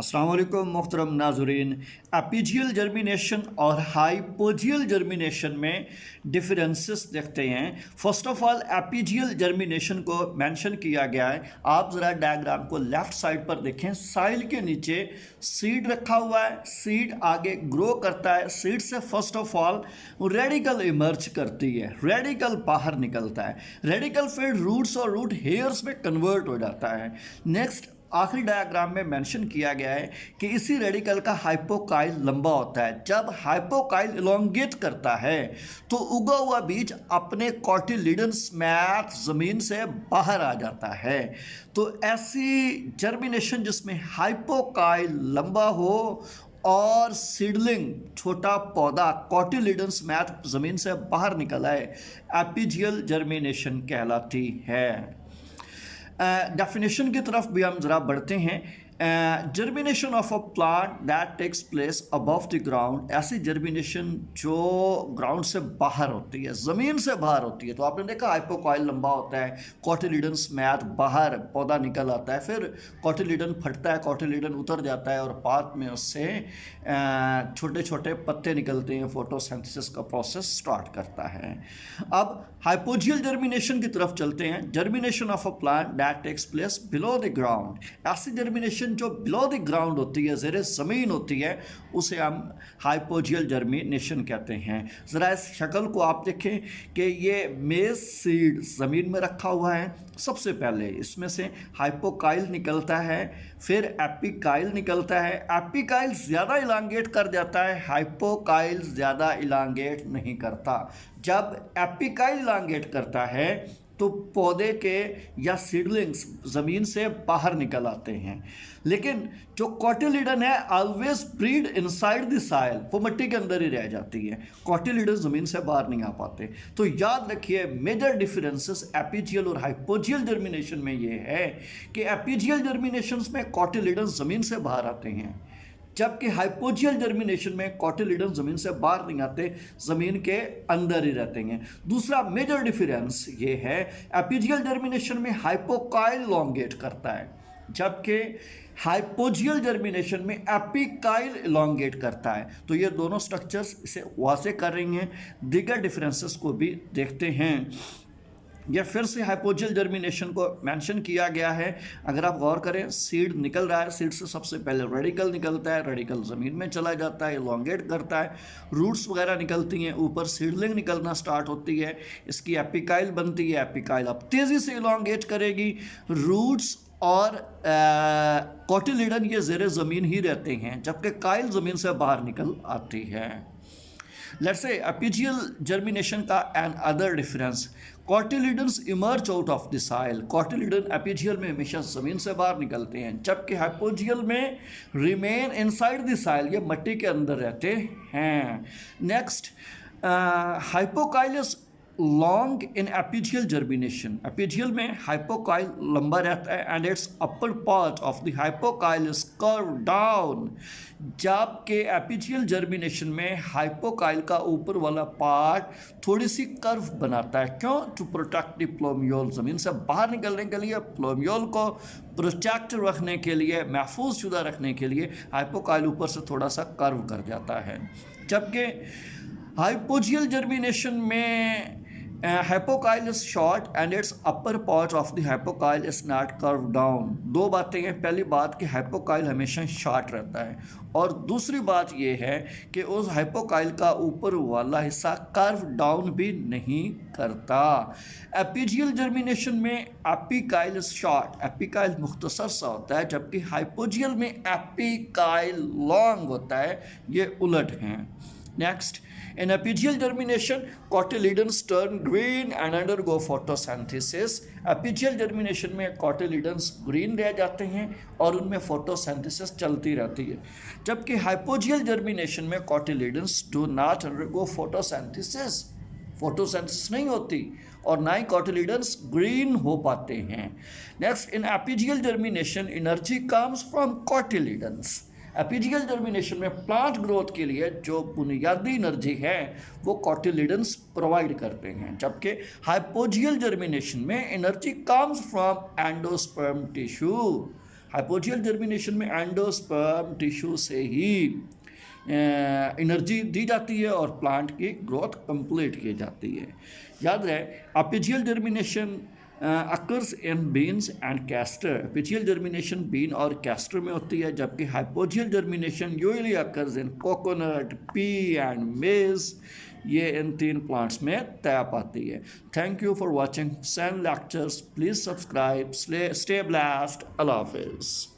अस्सलाम वालेकुम मोहतरम नाज़रीन। एपीजियल जर्मिनेशन और हाइपोजियल जर्मिनेशन में डिफरेंसेस देखते हैं। First of all epigeal germination को मेंशन किया गया है। आप ज़रा डायग्राम को लेफ़्ट साइड पर देखें। साइल के नीचे सीड रखा हुआ है, सीड आगे ग्रो करता है, सीड से first of all radical emerge करती है, रेडिकल बाहर निकलता है, रेडिकल फिर रूट्स और रूट हेयर्स में कन्वर्ट हो जाता है। नेक्स्ट आखिरी डायग्राम में मेंशन किया गया है कि इसी रेडिकल का हाइपोकाइल लंबा होता है। जब हाइपोकाइल इलोंगेट करता है तो उगा हुआ बीज अपने कॉटिलिडन स्मैथ ज़मीन से बाहर आ जाता है। तो ऐसी जर्मिनेशन जिसमें हाइपोकाइल लंबा हो और सीडलिंग छोटा पौधा कॉटिलिडन स्मैथ ज़मीन से बाहर निकला है, एपीजियल जर्मिनेशन कहलाती है। डेफिनेशन की तरफ भी हम ज़रा बढ़ते हैं। Germination of a plant that takes place above the ground, ऐसी जर्मिनेशन जो ग्राउंड से बाहर होती है, ज़मीन से बाहर होती है। तो आपने देखा हाइपोकॉइल लंबा होता है, कॉटिलिडन स्मैथ बाहर पौधा निकल आता है, फिर कॉटिलिडन फटता है, कॉटिलिडन उतर जाता है और बाद में उससे छोटे छोटे पत्ते निकलते हैं, फोटोसिंथेसिस का प्रोसेस स्टार्ट करता है। अब हाइपोजियल जर्मिनेशन की तरफ चलते हैं। Germination of a plant that takes place below the ground, ऐसी जर्मिनेशन जो बिलो द ग्राउंड होती है, ज़ेरे ज़मीन होती है, उसे हम हाइपोजियल जर्मिनेशन कहते हैं। ज़रा इस शक्ल को आप देखें कि ये मेज सीड ज़मीन में रखा हुआ है। सबसे पहले इसमें से हाइपोकाइल निकलता है, फिर एपिकाइल निकलता है। एपिकाइल ज़्यादा इलांगेट कर जाता है, हाइपोकाइल ज़्यादा इलांगेट नहीं करता। जब एपिकाइल इलांगेट करता है तो पौधे के या सीडलिंग्स ज़मीन से बाहर निकल आते हैं, लेकिन जो कॉटिलिडन है always breed inside the soil, वो मिट्टी के अंदर ही रह जाती है। कॉटिलिडन ज़मीन से बाहर नहीं आ पाते। तो याद रखिए मेजर डिफरेंसेस एपीजियल और हाइपोजियल जर्मिनेशन में ये है कि एपीजियल जर्मिनेशन में कॉटिलिडन ज़मीन से बाहर आते हैं, जबकि हाइपोजियल जर्मिनेशन में कॉटिलिडन ज़मीन से बाहर नहीं आते, ज़मीन के अंदर ही रहते हैं। दूसरा मेजर डिफरेंस ये है, एपीजियल जर्मिनेशन में हाइपोकाइल इलोंगेट करता है, जबकि हाइपोजियल जर्मिनेशन में एपिकाइल इलोंगेट करता है। तो ये दोनों स्ट्रक्चर्स इसे वाज़े कर रही हैं। दीगर डिफरेंसेस को भी देखते हैं। यह फिर से हाइपोजियल जर्मिनेशन को मेंशन किया गया है। अगर आप गौर करें, सीड निकल रहा है, सीड से सबसे पहले रेडिकल निकलता है, रेडिकल ज़मीन में चला जाता है, इलोंगेट करता है, रूट्स वगैरह निकलती हैं, ऊपर सीडलिंग निकलना स्टार्ट होती है, इसकी एपिकाइल बनती है। एपिकाइल अब तेज़ी से इलोंगेट करेगी, रूट्स और कॉटिलिडन ये ज़ेरे ज़मीन ही रहते हैं, जबकि काइल ज़मीन से बाहर निकल आती है। लेट्स से एपीजियल जर्मिनेशन का another difference, cotyledons emerge out of the soil. Cotyledon epigeal में हमेशा ज़मीन से बाहर निकलते हैं, जबकि हाइपोजियल में रिमेन इनसाइड द सॉइल, ये मिट्टी के अंदर रहते हैं। Next, hypocotyls long in epigeal germination, epigeal में हाइपोकाइल लंबा रहता है and its upper part of the hypocotyl is curve down, जबकि एपीजियल जर्मिनेशन में हाइपोकाइल का ऊपर वाला पार्ट थोड़ी सी कर्व बनाता है। क्यों? टू प्रोटेक्ट द प्लोमियोल, ज़मीन से बाहर निकलने के लिए, प्लोमियोल को प्रोटेक्ट रखने के लिए, महफूज शुदा रखने के लिए हाइपोकाइल ऊपर से थोड़ा सा कर्व कर जाता है। जबकि हाइपोजियल जर्मिनेशन में hypocotyl is short and its upper part of the hypocotyl is not curve down. दो बातें हैं। पहली बात कि हाइपोकाइल हमेशा शॉर्ट रहता है, और दूसरी बात ये है कि उस हाइपोकाइल का ऊपर वाला हिस्सा कर्व डाउन भी नहीं करता। एपीजियल जर्मिनेशन में एपिकाइल इज शॉर्ट, एपिकाइल मुख्तसर सा होता है, जबकि हाइपोजियल में एपिकाइल लॉन्ग होता है। ये उलट हैं। Next, in epigeal germination cotyledons turn green and undergo photosynthesis। epigeal germination में cotyledons green रह जाते हैं और उनमें photosynthesis चलती रहती है, जबकि hypogeal germination में cotyledons do not undergo photosynthesis, photosynthesis नहीं होती और ना ही कॉटिलिडन्स ग्रीन हो पाते हैं। Next, in epigeal germination energy comes from cotyledons. Epigeal germination में प्लांट ग्रोथ के लिए जो बुनियादी एनर्जी है वो कॉटिलिडन्स प्रोवाइड करते हैं, जबकि हाइपोजियल जर्मिनेशन में energy comes from endosperm tissue. Hypogeal germination में एंडोस्पर्म टिश्यू से ही एनर्जी दी जाती है और प्लांट की ग्रोथ कंप्लीट की जाती है। याद रहे, epigeal germination occurs in beans and castor. Epigeal germination bean और कैस्टर में होती है, जबकि hypogeal germination usually occurs in coconut, pea and maize. ये इन 3 प्लांट्स में तय पाती है। Thank you for watching San lectures. Please subscribe. Stay blessed. अल्लाह हाफिज़।